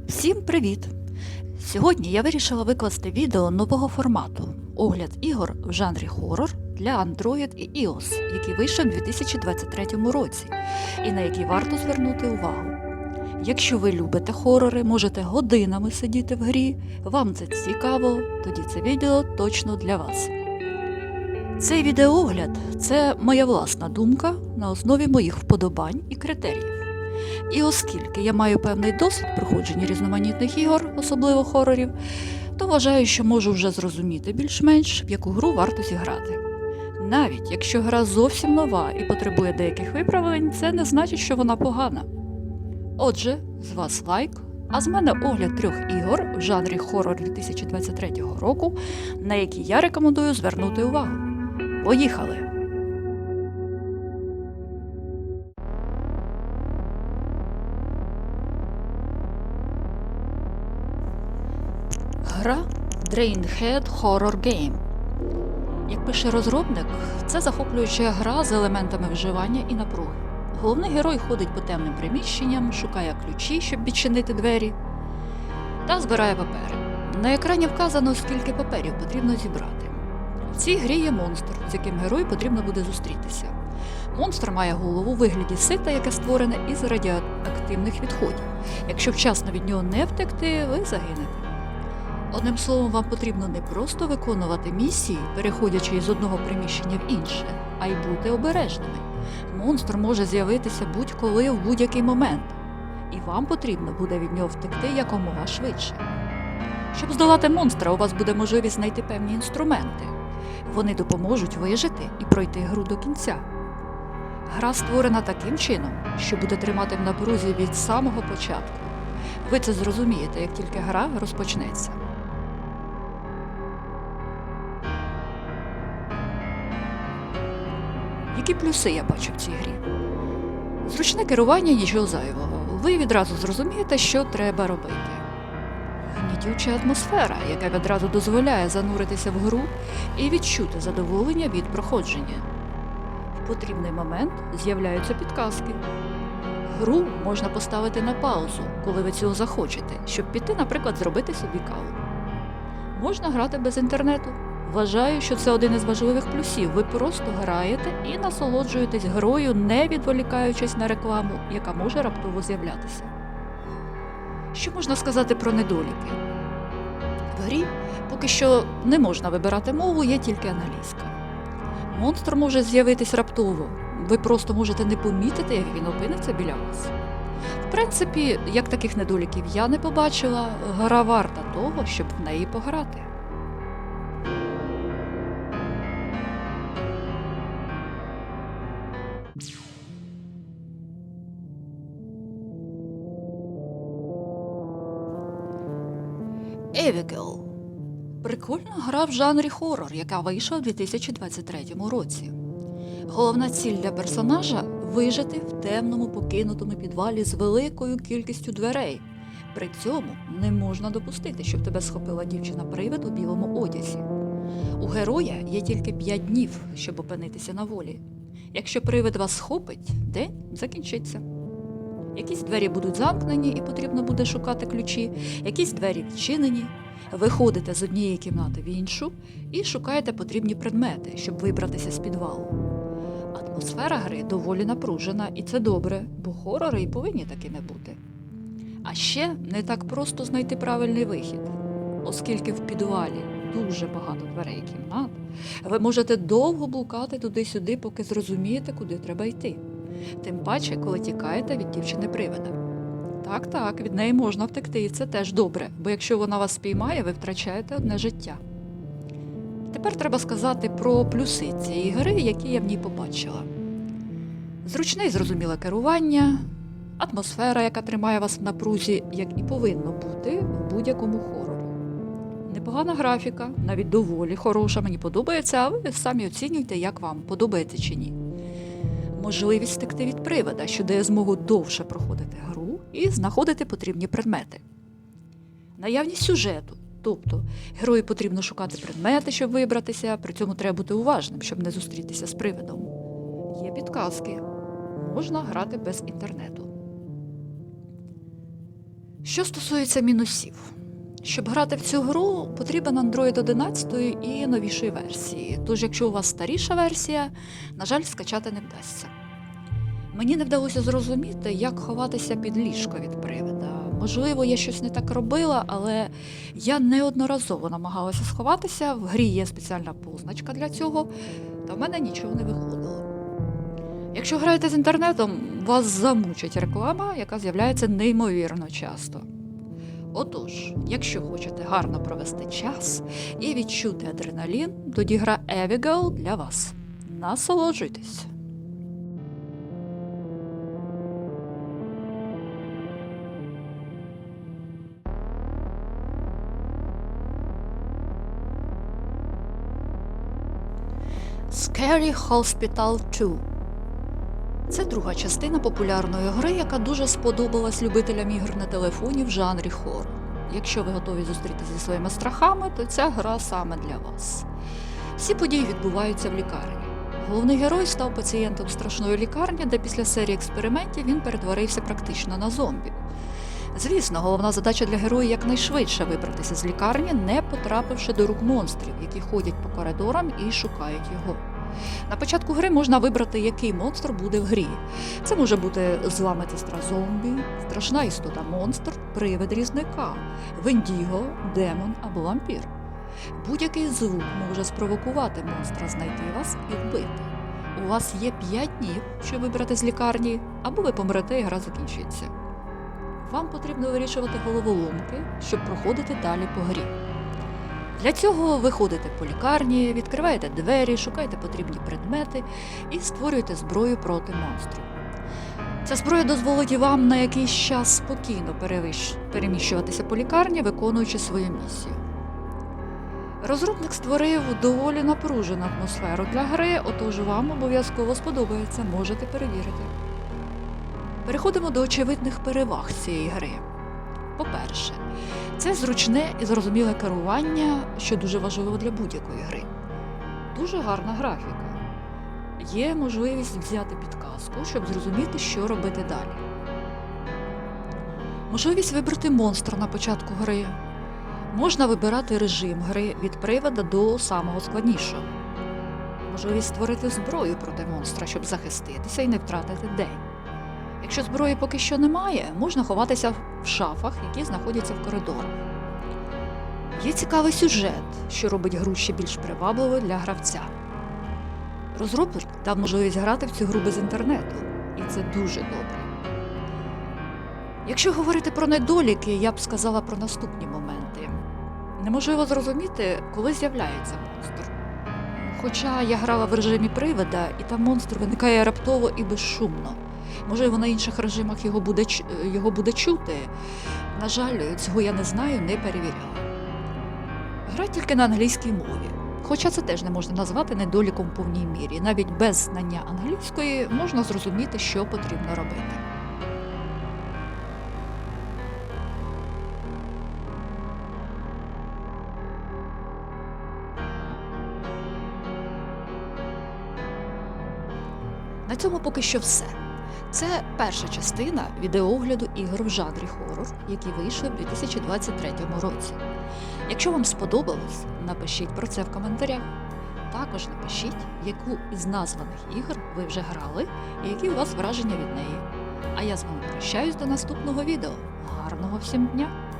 Всім привіт! Сьогодні я вирішила викласти відео нового формату огляд ігор в жанрі хорор для Android і iOS, який вийшов у 2023 році і на який варто звернути увагу. Якщо ви любите хорори, можете годинами сидіти в грі, вам це цікаво, тоді це відео точно для вас. Цей відеоогляд – це моя власна думка на основі моїх вподобань і критеріїв. І оскільки я маю певний досвід проходження різноманітних ігор, особливо хорорів, то вважаю, що можу вже зрозуміти більш-менш, в яку гру варто зіграти. Навіть якщо гра зовсім нова і потребує деяких виправлень, це не значить, що вона погана. Отже, з вас лайк, а з мене огляд 3 ігор в жанрі хорор 2023 року, на які я рекомендую звернути увагу. Поїхали! Гра Drainhead Horror Game. Як пише розробник, це захоплююча гра з елементами виживання і напруги. Головний герой ходить по темним приміщенням, шукає ключі, щоб відчинити двері, та збирає папери. На екрані вказано, скільки паперів потрібно зібрати. В цій грі є монстр, з яким герою потрібно буде зустрітися. Монстр має голову у вигляді сита, яке створене із радіоактивних відходів. Якщо вчасно від нього не втекти, ви загинете. Одним словом, вам потрібно не просто виконувати місії, переходячи із одного приміщення в інше, а й бути обережними. Монстр може з'явитися будь-коли в будь-який момент, і вам потрібно буде від нього втекти якомога швидше. Щоб здолати монстра, у вас буде можливість знайти певні інструменти. Вони допоможуть вижити і пройти гру до кінця. Гра створена таким чином, що буде тримати в напрузі від самого початку. Ви це зрозумієте, як тільки гра розпочнеться. Які плюси я бачу в цій грі? Зручне керування, нічого зайвого. Ви відразу зрозумієте, що треба робити. Гнітюча атмосфера, яка відразу дозволяє зануритися в гру і відчути задоволення від проходження. В потрібний момент з'являються підказки. Гру можна поставити на паузу, коли ви цього захочете, щоб піти, наприклад, зробити собі каву. Можна грати без інтернету. Вважаю, що це один із важливих плюсів. Ви просто граєте і насолоджуєтесь грою, не відволікаючись на рекламу, яка може раптово з'являтися. Що можна сказати про недоліки? В грі поки що не можна вибирати мову, є тільки англійська. Монстр може з'явитись раптово. Ви просто можете не помітити, як він опиниться біля вас. В принципі, як таких недоліків я не побачила, гра варта того, щоб в неї пограти. Evigil. Прикольна гра в жанрі хорор, яка вийшла у 2023 році. Головна ціль для персонажа – вижити в темному покинутому підвалі з великою кількістю дверей. При цьому не можна допустити, щоб тебе схопила дівчина-привид у білому одязі. У героя є тільки 5 днів, щоб опинитися на волі. Якщо привид вас схопить, день закінчиться. Якісь двері будуть замкнені і потрібно буде шукати ключі, якісь двері відчинені. Виходите з однієї кімнати в іншу і шукаєте потрібні предмети, щоб вибратися з підвалу. Атмосфера гри доволі напружена, і це добре, бо хорори і повинні такими бути. А ще не так просто знайти правильний вихід, оскільки в підвалі дуже багато дверей і кімнат, ви можете довго блукати туди-сюди, поки зрозумієте, куди треба йти. Тим паче, коли тікаєте від дівчини-привида. Так, від неї можна втекти, і це теж добре, бо якщо вона вас спіймає, ви втрачаєте одне життя. Тепер треба сказати про плюси цієї гри, які я в ній побачила. Зручне і зрозуміле керування, атмосфера, яка тримає вас в напрузі, як і повинно бути в будь-якому хорорі. Непогана графіка, навіть доволі хороша, мені подобається, а ви самі оцінюйте, як вам, подобається чи ні. Можливість втекти від привида, що дає змогу довше проходити гру і знаходити потрібні предмети. Наявність сюжету, тобто герою потрібно шукати предмети, щоб вибратися, при цьому треба бути уважним, щоб не зустрітися з привидом. Є підказки, можна грати без інтернету. Що стосується мінусів. Щоб грати в цю гру, потрібен Android 11 і новішої версії. Тож, якщо у вас старіша версія, на жаль, скачати не вдасться. Мені не вдалося зрозуміти, як ховатися під ліжко від привида. Можливо, я щось не так робила, але я неодноразово намагалася сховатися, в грі є спеціальна позначка для цього, та в мене нічого не виходило. Якщо граєте з інтернетом, вас замучить реклама, яка з'являється неймовірно часто. Отож, якщо хочете гарно провести час і відчути адреналін, тоді гра Evigale для вас. Насолоджуйтесь! Scary Hospital 2. Це друга частина популярної гри, яка дуже сподобалась любителям ігор на телефоні в жанрі хоррор. Якщо ви готові зустрітися зі своїми страхами, то ця гра саме для вас. Всі події відбуваються в лікарні. Головний герой став пацієнтом страшної лікарні, де після серії експериментів він перетворився практично на зомбі. Звісно, головна задача для героя якнайшвидше вибратися з лікарні, не потрапивши до рук монстрів, які ходять по коридорам і шукають його. На початку гри можна вибрати, який монстр буде в грі. Це може бути зла медсестра зомбі, страшна істота-монстр, привид різника, вендіго, демон або вампір. Будь-який звук може спровокувати монстра знайти вас і вбити. У вас є 5 днів, щоб вибрати з лікарні, або ви помрете і гра закінчиться. Вам потрібно вирішувати головоломки, щоб проходити далі по грі. Для цього ви ходите по лікарні, відкриваєте двері, шукаєте потрібні предмети і створюєте зброю проти монстрів. Ця зброя дозволить вам на якийсь час спокійно переміщуватися по лікарні, виконуючи свою місію. Розробник створив доволі напружену атмосферу для гри, отож вам обов'язково сподобається, можете перевірити. Переходимо до очевидних переваг цієї гри. По-перше, це зручне і зрозуміле керування, що дуже важливо для будь-якої гри. Дуже гарна графіка. Є можливість взяти підказку, щоб зрозуміти, що робити далі. Можливість вибрати монстра на початку гри. Можна вибирати режим гри від привода до самого складнішого. Можливість створити зброю проти монстра, щоб захиститися і не втратити день. Якщо зброї поки що немає, можна ховатися в шафах, які знаходяться в коридорах. Є цікавий сюжет, що робить гру ще більш привабливою для гравця. Розробник дав можливість грати в цю гру без інтернету, і це дуже добре. Якщо говорити про недоліки, я б сказала про наступні моменти. Неможливо зрозуміти, коли з'являється монстр. Хоча я грала в режимі привида, і там монстр виникає раптово і безшумно. Можливо, на інших режимах його буде чути. На жаль, цього я не знаю, не перевіряла. Гра тільки на англійській мові. Хоча це теж не можна назвати недоліком в повній мірі. Навіть без знання англійської можна зрозуміти, що потрібно робити. На цьому поки що все. Це перша частина відеоогляду ігор в жанрі хоррор, які вийшли в 2023 році. Якщо вам сподобалось, напишіть про це в коментарях. Також напишіть, яку із названих ігор ви вже грали і які у вас враження від неї. А я з вами прощаюсь до наступного відео. Гарного всім дня!